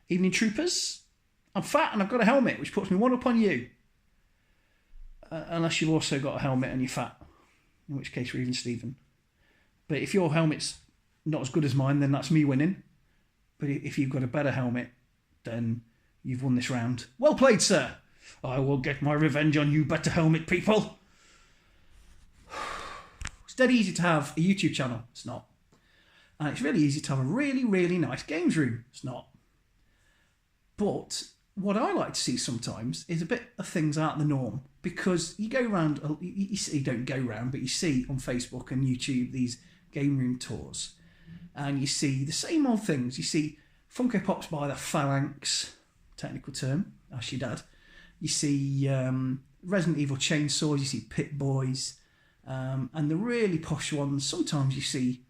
Evening Troopers. I'm fat and I've got a helmet, which puts me one up on you. Unless you've also got a helmet and you're fat, in which case we're even Steven. But if your helmet's not as good as mine, then that's me winning. But if you've got a better helmet, then you've won this round. Well played, sir. I will get my revenge on you, better helmet people. It's dead easy to have a YouTube channel. It's not. And it's really easy to have a really, really nice games room. It's not. But what I like to see sometimes is a bit of things out of the norm. Because you go around, you don't go around, but you see on Facebook and YouTube these game room tours. And you see the same old things. You see Funko Pops by the Phalanx, technical term, ask your dad. You see Resident Evil chainsaws, you see Pit Boys. And the really posh ones, sometimes you see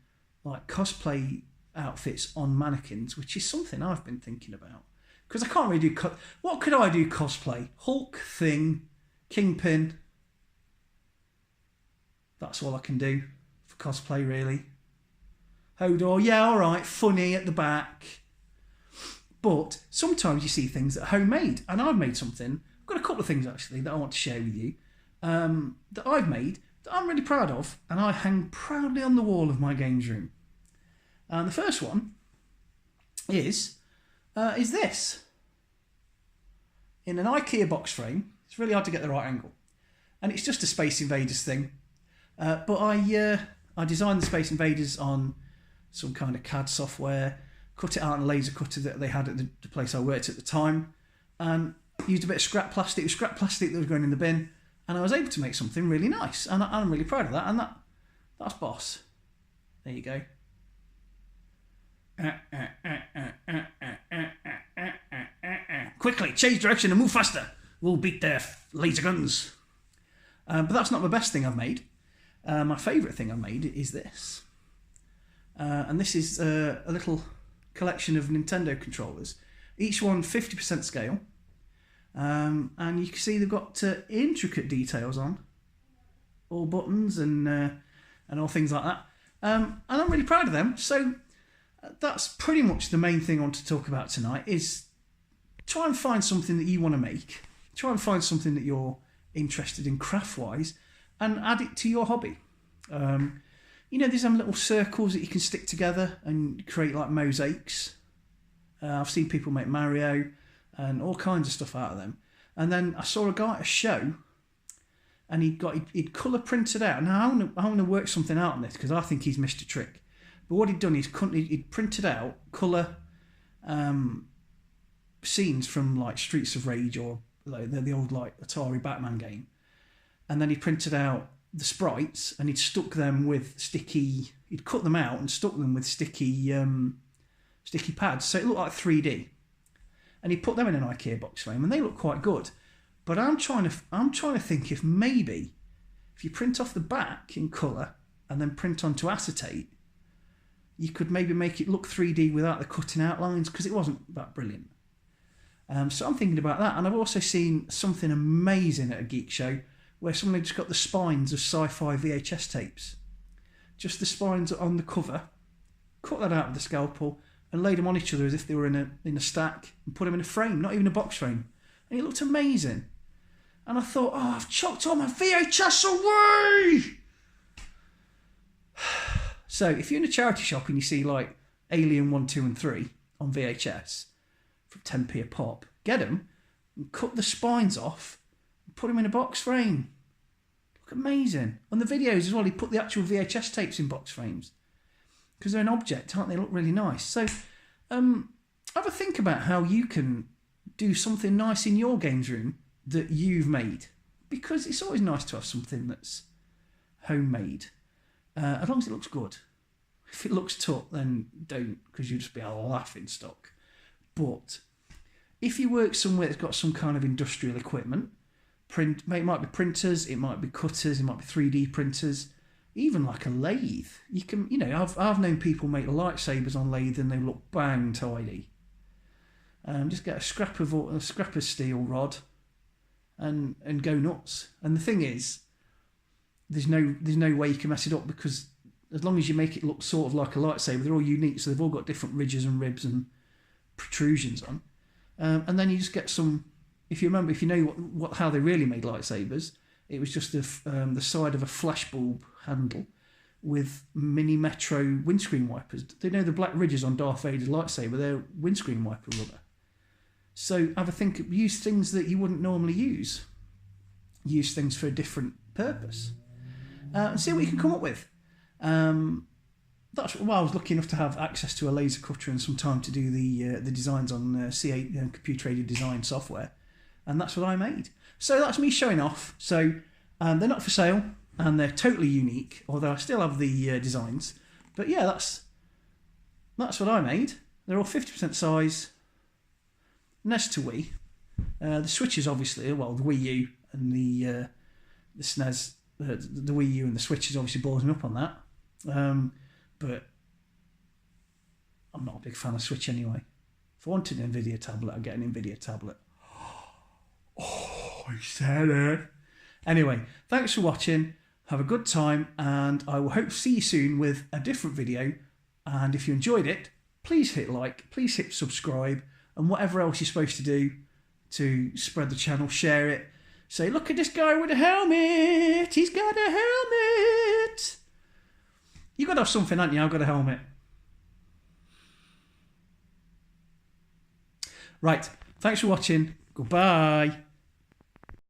like cosplay outfits on mannequins, which is something I've been thinking about. Because I can't really do... what could I do cosplay? Hulk, Thing, Kingpin. That's all I can do for cosplay, really. Hodor, yeah, all right, funny at the back. But sometimes you see things that are homemade. And I've made something. I've got a couple of things, actually, that I want to share with you. That I've made, that I'm really proud of. And I hang proudly on the wall of my games room. And the first one is this. In an IKEA box frame. It's really hard to get the right angle. And it's just a Space Invaders thing. But I designed the Space Invaders on some kind of CAD software, cut it out in a laser cutter that they had at the place I worked at the time, and used a bit of scrap plastic. It was scrap plastic that was going in the bin, and I was able to make something really nice. And I'm really proud of that. And that's boss. There you go. Quickly, change direction and move faster. We'll beat their laser guns. But that's not the best thing I've made. My favourite thing I've made is this. And this is a little collection of Nintendo controllers. Each one 50% scale. And you can see they've got intricate details on. All buttons and all things like that. And I'm really proud of them. So that's pretty much the main thing I want to talk about tonight is try and find something that you want to make. Try and find something that you're interested in craft-wise and add it to your hobby. You know, there's some little circles that you can stick together and create like mosaics. I've seen people make Mario and all kinds of stuff out of them. And then I saw a guy at a show and he'd colour printed out. Now I want to work something out on this because I think he's missed a trick. But what he'd done is he'd printed out colour scenes from like Streets of Rage or like the old like Atari Batman game, and then he printed out the sprites and he'd stuck them with sticky. He'd cut them out and stuck them with sticky pads, so it looked like 3D. And he put them in an IKEA box frame, and they look quite good. But I'm trying to think if maybe if you print off the back in colour and then print onto acetate, you could maybe make it look 3D without the cutting out lines, because it wasn't that brilliant. So I'm thinking about that. And I've also seen something amazing at a geek show where someone had just got the spines of sci-fi VHS tapes. Just the spines on the cover, cut that out with the scalpel and laid them on each other as if they were in a stack and put them in a frame, not even a box frame. And it looked amazing. And I thought, oh, I've chucked all my VHS away! So if you're in a charity shop and you see like Alien 1, 2 and 3 on VHS for 10p a pop, get them and cut the spines off and put them in a box frame. Look amazing. On the videos as well, he put the actual VHS tapes in box frames because they're an object, aren't they? Look really nice. So have a think about how you can do something nice in your games room that you've made, because it's always nice to have something that's homemade, as long as it looks good. If it looks tough, then don't, because you'll just be a laughing stock. But if you work somewhere that's got some kind of industrial equipment, it might be printers, it might be cutters, it might be 3D printers, even like a lathe. You can, you know, I've known people make lightsabers on lathe and they look bang tidy. Just get a scrap of steel rod and go nuts. And the thing is, there's no way you can mess it up, because as long as you make it look sort of like a lightsaber, they're all unique, so they've all got different ridges and ribs and protrusions on, and then you just get some. If you remember, if you know how they really made lightsabers, it was just the side of a flashbulb handle with mini Metro windscreen wipers. They know the black ridges on Darth Vader's lightsaber, they're windscreen wiper rubber. So have a think, use things that you wouldn't normally use. Use things for a different purpose. And see what you can come up with. That's why I was lucky enough to have access to a laser cutter and some time to do the designs on C8 computer-aided design software. And that's what I made. So that's me showing off. So they're not for sale and they're totally unique, although I still have the designs. But yeah, that's what I made. They're all 50% size. Next to Wii. The Switches, obviously, well, the Wii U and the SNES, the Wii U and the Switches obviously balls me up on that. But I'm not a big fan of Switch anyway. If I wanted an NVIDIA tablet, I'd get an NVIDIA tablet. Oh, I said it. Anyway, thanks for watching. Have a good time, and I will hope to see you soon with a different video. And if you enjoyed it, please hit like, please hit subscribe, and whatever else you're supposed to do to spread the channel, share it. Say, look at this guy with a helmet. He's got a helmet. You got to have something, haven't you? I've got a helmet. Right. Thanks for watching. Goodbye.